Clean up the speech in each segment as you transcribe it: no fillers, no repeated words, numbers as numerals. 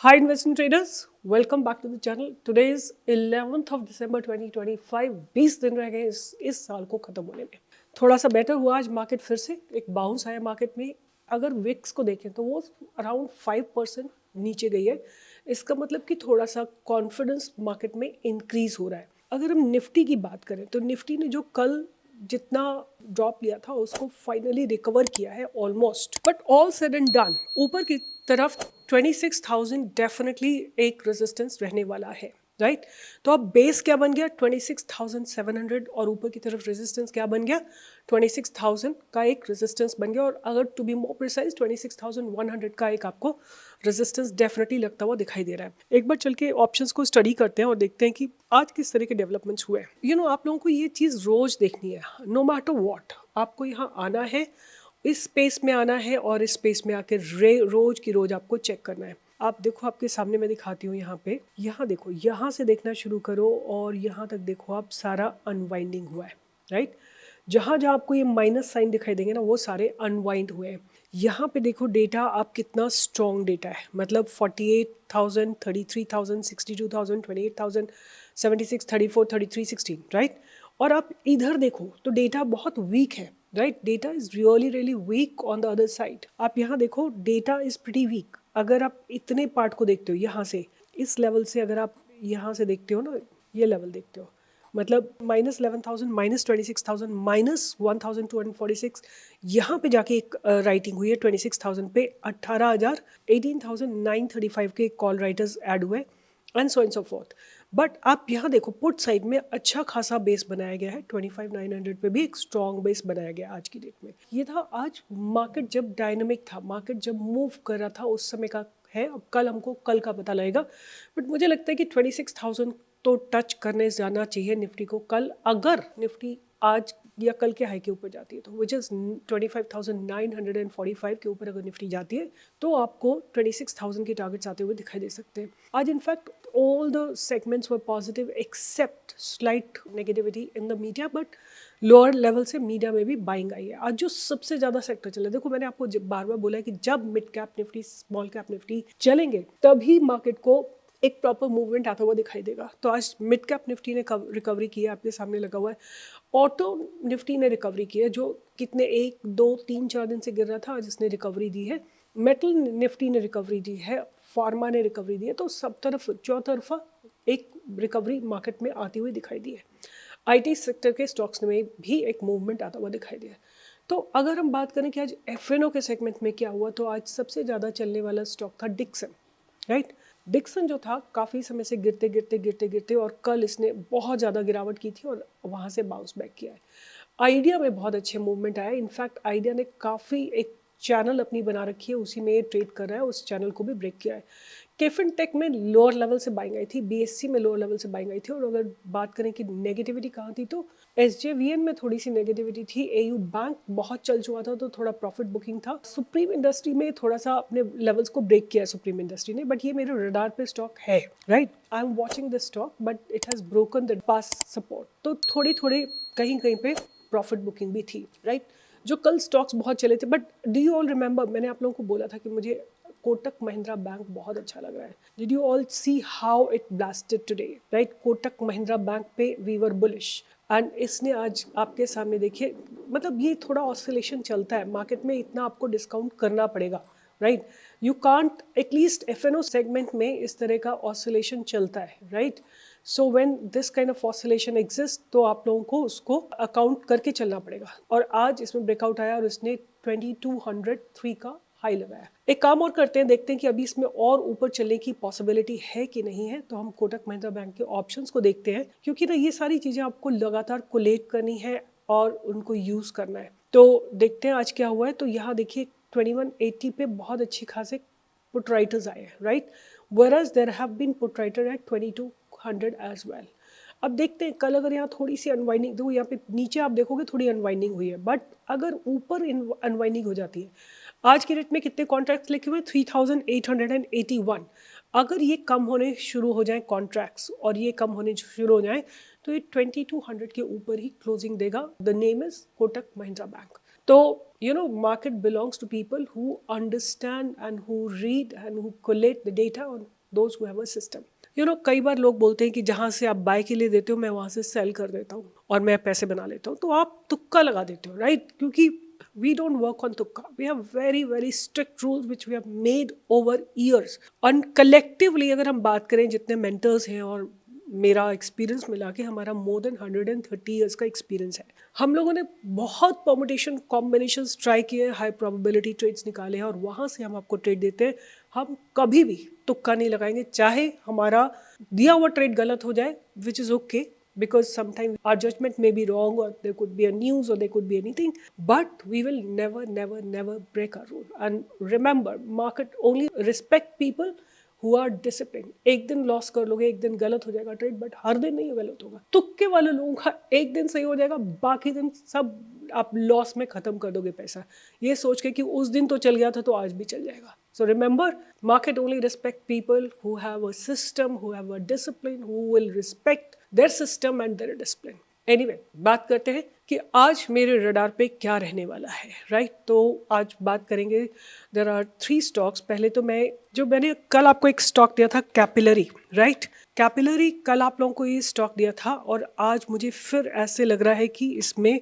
Hi investment traders, welcome back to the channel. Today is 11th of December 2025. 20 दिन रह गए इस साल को खत्म होने में. थोड़ा सा बेटर हुआ आज मार्केट, फिर से एक बाउंस आया मार्केट में. अगर विक्स को देखें तो वो अराउंड 5% नीचे गई है. इसका मतलब कि थोड़ा सा कॉन्फिडेंस मार्केट में इंक्रीज हो रहा है. अगर हम निफ्टी की बात करें तो निफ्टी ने जो कल जितना ड्रॉप लिया था उसको फाइनली रिकवर किया है almost. But all said and done, ऊपर की तरफ 26,000 डेफिनेटली एक रेजिस्टेंस रहने वाला है, राइट. तो अब बेस क्या बन गया 26,700 और ऊपर की तरफ रेजिस्टेंस क्या बन गया 26,000 का एक रेजिस्टेंस बन गया. और अगर टू बी मोर प्रिसाइज 26,100 का एक आपको रेजिस्टेंस डेफिनेटली लगता हुआ दिखाई दे रहा है. एक बार चल के ऑप्शंस को स्टडी करते हैं और देखते हैं कि आज किस तरह के डेवलपमेंट्स हुए. आप लोगों को ये चीज़ रोज देखनी है. नो मैटर व्हाट, आपको यहाँ आना है, इस स्पेस में आना है और इस स्पेस में आकर रोज की रोज आपको चेक करना है. आप देखो, आपके सामने मैं दिखाती हूँ यहाँ पे. यहाँ देखो, यहाँ से देखना शुरू करो और यहाँ तक देखो आप, सारा अनवाइंडिंग हुआ है, राइट. जहाँ जहाँ आपको ये माइनस साइन दिखाई देंगे ना, वो सारे अनवाइंड हुए हैं. यहाँ पे देखो डेटा आप कितना स्ट्रॉन्ग डेटा है. मतलब 48,000, 33,000, 62,000, 28,000, 76, 34, 33, 16, राइट. और आप इधर देखो तो डेटा बहुत वीक है, right. Data is really really weak on the other side. आप यहाँ देखो, डेटा इज प्रीटी वीक. अगर आप इतने पार्ट को देखते हो यहाँ से, इस लेवल से अगर आप यहाँ से देखते हो ना, ये लेवल देखते हो, मतलब -11,000, -26,000, -1,246, यहाँ पे जाके एक राइटिंग हुई है 26,000 पे. 18,000, 18,935 के कॉल राइटर्स ऐड हुए and so and so fourth. But आप यहाँ देखो, पुट साइड में अच्छा खासा बेस बनाया गया है. 25,900 पे भी एक स्ट्रॉन्ग बेस बनाया गया आज की डेट में. ये था आज मार्केट जब डायनामिक था, मार्केट जब मूव कर रहा था उस समय का है. अब कल हमको कल का पता लगेगा. बट मुझे लगता है कि 26,000 तो टच करने जाना चाहिए निफ्टी को कल. अगर निफ्टी आज या कल के हाई के ऊपर जाती है तो विच इज़ 25,945 के ऊपर अगर निफ्टी जाती है तो आपको 26,000 के टारगेट्स आते हुए दिखाई दे सकते हैं. आज in fact all the segments were positive except slight negativity in the media, but lower level से मीडिया में भी बाइंग आई है. आज जो सबसे ज़्यादा सेक्टर चले, देखो मैंने आपको बार बार बोला है कि जब mid cap Nifty, small cap Nifty चलेंगे तभी मार्केट को एक प्रॉपर मूवमेंट आता हुआ दिखाई देगा. तो आज मिड कैप निफ्टी ने रिकवरी की है, आपके सामने लगा हुआ है. ऑटो निफ्टी ने रिकवरी की है, जो कितने 1, 2, 3, 4 दिन से गिर रहा था, आज इसने रिकवरी दी है. मेटल निफ्टी ने रिकवरी दी है, फार्मा ने रिकवरी दी है. तो सब तरफ चौतरफा एक रिकवरी मार्केट में आती हुई दिखाई दी है. आईटी सेक्टर के स्टॉक्स में भी एक मूवमेंट आता हुआ दिखाई दिया. तो अगर हम बात करें कि आज एफएनओ के सेगमेंट में क्या हुआ, तो आज सबसे ज़्यादा चलने वाला स्टॉक था डिक्सन, राइट. डिक्सन जो था काफ़ी समय से गिरते गिरते गिरते गिरते और कल इसने बहुत ज़्यादा गिरावट की थी और वहाँ से बाउंस बैक किया है. आइडिया में बहुत अच्छे मूवमेंट आया. इनफैक्ट आइडिया ने काफ़ी एक चैनल अपनी बना रखी है, उसी में ये ट्रेड कर रहा है, उस चैनल को भी ब्रेक किया है. केफिन टेक में लोअर लेवल से बाइंग आई थी, बीएससी में लोअर लेवल से बाइंग आई थी. और अगर बात करें कि नेगेटिविटी कहाँ थी, तो एसजेवीएन में थोड़ी सी नेगेटिविटी थी. एयू बैंक बहुत चल चुका था तो थोड़ा प्रॉफिट बुकिंग था. सुप्रीम इंडस्ट्री में थोड़ा सा अपने लेवल्स को ब्रेक किया सुप्रीम इंडस्ट्री ने, बट ये मेरे रडार पे स्टॉक है, right. I am watching this stock but it has broken the past support. तो थोड़ी थोड़ी कहीं कहीं पे प्रॉफिट बुकिंग भी थी, राइट. जो कल स्टॉक्स बहुत चले थे, but do you all remember, मैंने आप लोगों को बोला था कि मुझे कोटक महिंद्रा बैंक बहुत अच्छा लग रहा है. Did you all see how it blasted today, right. Kotak Mahindra bank पे वी वर बुलिश एंड इसने आज आपके सामने देखिए, मतलब ये थोड़ा ऑसिलेशन चलता है मार्केट में, इतना आपको डिस्काउंट करना पड़ेगा, right. You can't, at least FNO segment में इस तरह का ऑसिलेशन चलता है, right. So when this kind of oscillation exist तो आप लोगों को उसको अकाउंट करके चलना पड़ेगा. और आज इसमें ब्रेकआउट आया और इसने 2203 का हाई लगाया. एक काम और करते हैं, देखते हैं कि अभी इसमें और ऊपर चलने की पॉसिबिलिटी है कि नहीं है. तो हम कोटक महिंद्रा बैंक के ऑप्शंस को देखते हैं, क्योंकि ना ये सारी चीज़ें आपको लगातार कोलेट करनी है और उनको यूज़ करना है. तो देखते हैं आज क्या हुआ है. तो यहाँ देखिए 2180 पे बहुत अच्छी खासे पुट राइटर्स आए हैं, right. whereas there have been put writer at 2200 as well. अब देखते हैं कल अगर यहाँ थोड़ी सी अनवाइंडिंग, देखो यहाँ पे नीचे आप देखोगे थोड़ी अनवाइंडिंग हुई है, बट अगर ऊपर अनवाइंडिंग हो जाती है, आज के रेट में कितने कॉन्ट्रैक्ट्स लिखे हुए 3881. अगर ये कम होने शुरू हो जाए कॉन्ट्रैक्ट्स और ये कम होने शुरू हो जाए तो ये 2200 के ऊपर ही क्लोजिंग देगा. The name is Kotak Mahindra bank. तो market belongs to people who understand and who read and who collate the data on those who have a system. कई बार लोग बोलते हैं कि जहाँ से आप बाय के लिए देते हो मैं वहाँ से सेल कर देता हूँ और मैं पैसे बना लेता हूँ, तो आप तुक्का लगा देते हो, राइट? क्योंकि we don't work on tukka. We have very very strict rules which we have made over years. And collectively अगर हम बात करें जितने mentors हैं और मेरा एक्सपीरियंस मिला के हमारा मोर देन 130 ईयर्स का एक्सपीरियंस है, हम लोगों ने बहुत परमुटेशन कॉम्बिनेशंस ट्राई किए, हाई प्रोबेबिलिटी ट्रेड्स निकाले हैं और वहाँ से हम आपको ट्रेड देते हैं. हम कभी भी तुक्का नहीं लगाएंगे, चाहे हमारा दिया हुआ ट्रेड गलत हो जाए, which is okay, because sometimes our judgment may be wrong or there could be a news or there could be anything, but we will never break our rule. And remember, market only respect people who are disciplined. एक दिन loss कर लोगे, एक दिन गलत हो जाएगा trade, but हर दिन नहीं गलत होगा. तुक्के वाले लोगों का एक दिन सही हो जाएगा, बाकी दिन सब आप लॉस में खत्म कर दोगे पैसा, ये सोच के कि उस दिन तो चल गया था तो आज भी चल जाएगा. So remember, market only respect people who have a system, who have a discipline, who will respect their system and their discipline. Anyway, बात करते हैं कि आज मेरे रडार पे क्या रहने वाला है, राइट? तो आज बात करेंगे, देयर आर 3 स्टॉक्स. पहले तो मैंने कल आपको एक स्टॉक दिया था, कैपिलरी, राइट? कैपिलरी कल आप लोगों को ये स्टॉक दिया था और आज मुझे फिर ऐसे लग रहा है कि इसमें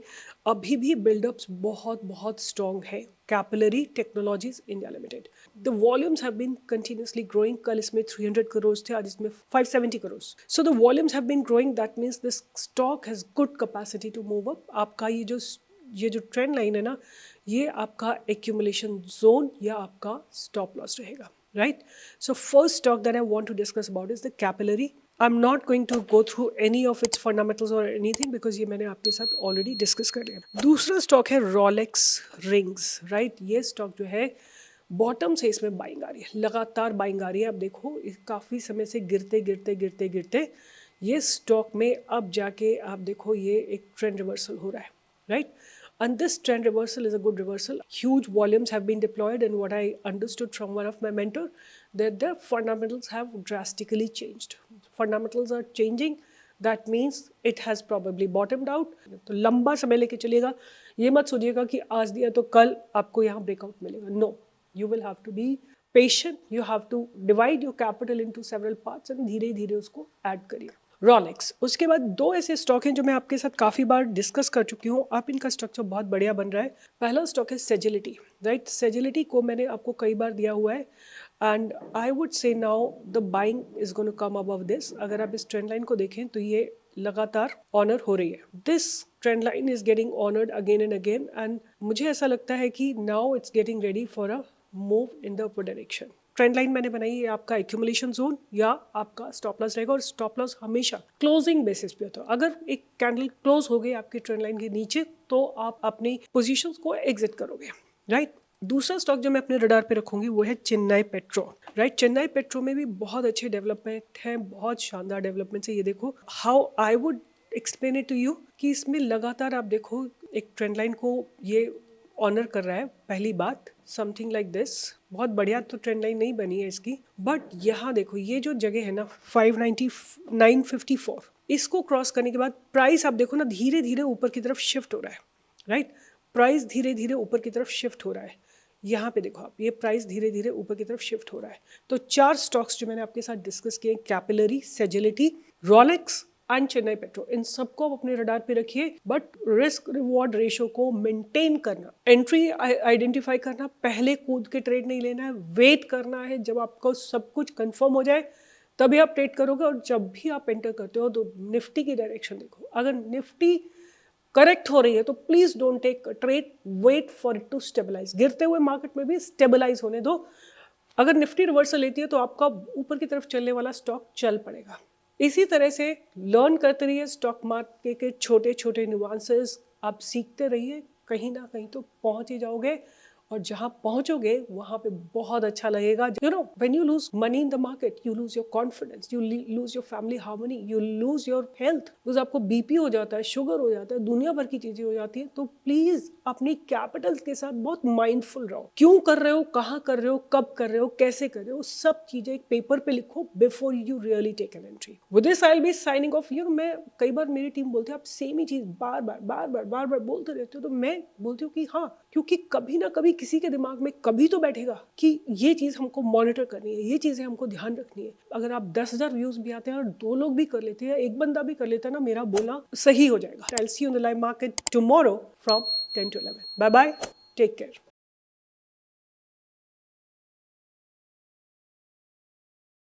अभी भी बिल्डअप्स बहुत बहुत स्ट्रॉन्ग है. Capillary technologies India limited, the volumes have been continuously growing. कल इसमें 300 करोड़ थे, आज इसमें 570 crore. So the volumes have been growing, that means this stock has good capacity to move up. आपका ये जो ट्रेंड लाइन है ना, ये आपका एक्यूमुलेशन जोन या आपका स्टॉप लॉस रहेगा, right? So first stock that I want to discuss about is the Capillary. I'm not going to go through any of its fundamentals or anything because ये मैंने आपके साथ already discuss कर लिया. दूसरा stock है Rolex Rings, right? ये stock जो है बॉटम से इसमें बाइंग आ रही है, लगातार बाइंग आ रही है. अब देखो काफ़ी समय से गिरते ये स्टॉक में अब जाके आप देखो ये एक ट्रेंड रिवर्सल हो रहा है, right? And this trend reversal is a good reversal. Huge volumes have been deployed, and what I understood from one of my mentor, that their fundamentals have drastically changed. Fundamentals are changing. That means it has probably bottomed out. तो लंबा समय लेके चलेगा. ये मत सोचिएगा कि आज दिया तो कल आपको यहाँ ब्रेकआउट मिलेगा. No, you will have to be patient. You have to divide your capital into several parts and धीरे धीरे उसको ऐड करिए. रॉलेक्स. उसके बाद 2 ऐसे स्टॉक हैं जो मैं आपके साथ काफ़ी बार डिस्कस कर चुकी हूँ. आप इनका स्ट्रक्चर बहुत बढ़िया बन रहा है. पहला स्टॉक है सेजिलिटी, राइट? सेजिलिटी को मैंने आपको कई बार दिया हुआ है and I would say now the buying is going to come above this. अगर आप इस ट्रेंड लाइन को देखें तो ये लगातार ऑनर हो रही है. This trend line is getting honoured again and again and मुझे ऐसा लगता है कि now it's getting ready for a move in the upper direction. Trend line मैंने बनाई है आपका एक्यूमुलेशन जोन या आपका स्टॉप लॉस रहेगा और स्टॉप लॉस हमेशा क्लोजिंग बेसिस पे होता है. अगर एक कैंडल क्लोज हो गई आपकी ट्रेंड लाइन के नीचे तो आप अपनी पोजीशंस को एग्जिट करोगे, राइट? दूसरा स्टॉक जो मैं अपने रडार पे रखूंगी वो है Chennai petro, right? Chennai petro में भी बहुत अच्छे डेवलपमेंट हैं, बहुत शानदार डेवलपमेंट है. ये देखो how I would explain it to you कि इसमें लगातार आप देखो एक ट्रेंड लाइन को ये ऑनर कर रहा है. पहली बात, समथिंग लाइक दिस. बहुत बढ़िया तो ट्रेंड लाइन नहीं बनी है इसकी, बट यहाँ देखो ये जो जगह है ना 590,954, इसको क्रॉस करने के बाद प्राइस आप देखो ना धीरे धीरे ऊपर की तरफ शिफ्ट हो रहा है, राइट? प्राइस धीरे धीरे ऊपर की तरफ शिफ्ट हो रहा है. यहाँ पे देखो आप, ये प्राइस धीरे धीरे ऊपर की तरफ शिफ्ट हो रहा है. तो 4 स्टॉक्स जो मैंने आपके साथ डिस्कस किए, capillary, सेजिलिटी, Rolex and Chennai petro, इन सबको आप अपने रडार पे रखिए. बट रिस्क रिवॉर्ड रेशो को मेंटेन करना, एंट्री आइडेंटिफाई करना, पहले कूद के ट्रेड नहीं लेना है, वेट करना है जब आपको सब कुछ कंफर्म हो जाए तभी आप ट्रेड करोगे. और जब भी आप एंटर करते हो तो निफ्टी की डायरेक्शन देखो. अगर निफ्टी करेक्ट हो रही है तो please don't take trade, wait for it to stabilize. गिरते हुए मार्केट में भी स्टेबलाइज होने दो. अगर निफ्टी रिवर्सल लेती है तो आपका ऊपर की तरफ चलने वाला स्टॉक चल पड़ेगा. इसी तरह से लर्न करते रहिए स्टॉक मार्केट के छोटे छोटे नुआंसेस. आप सीखते रहिए, कहीं ना कहीं तो पहुंच ही जाओगे. और जहाँ पहुंचोगे वहां पे बहुत अच्छा लगेगा. You know, when you lose money in the market, you lose your confidence, you lose your family harmony, you lose your health. Because आपको बीपी हो जाता है, शुगर हो जाता है, दुनिया भर की चीजें हो जाती है. तो प्लीज अपनी कैपिटल के साथ बहुत माइंडफुल रहो. क्यों कर रहे हो, कहाँ कर रहे हो, कब कर रहे हो, कैसे कर रहे हो, सब चीजें एक पेपर पे लिखो before you really take an entry. With this I will be signing off. You know, मैं कई बार, मेरी टीम बोलती है आप सेम ही चीज बार बार बोलते रहते हो. तो मैं बोलती हूँ कि हाँ, क्योंकि कभी ना कभी किसी के दिमाग में कभी तो बैठेगा कि ये चीज हमको मॉनिटर करनी है, ये चीजें हमको ध्यान रखनी है. अगर आप 10,000 व्यूज भी आते हैं और 2 लोग भी कर लेते हैं, एक बंदा भी कर लेता है ना, मेरा बोलना सही हो जाएगा. I will see you in the live market tomorrow from 10 to 11. Bye bye, take care.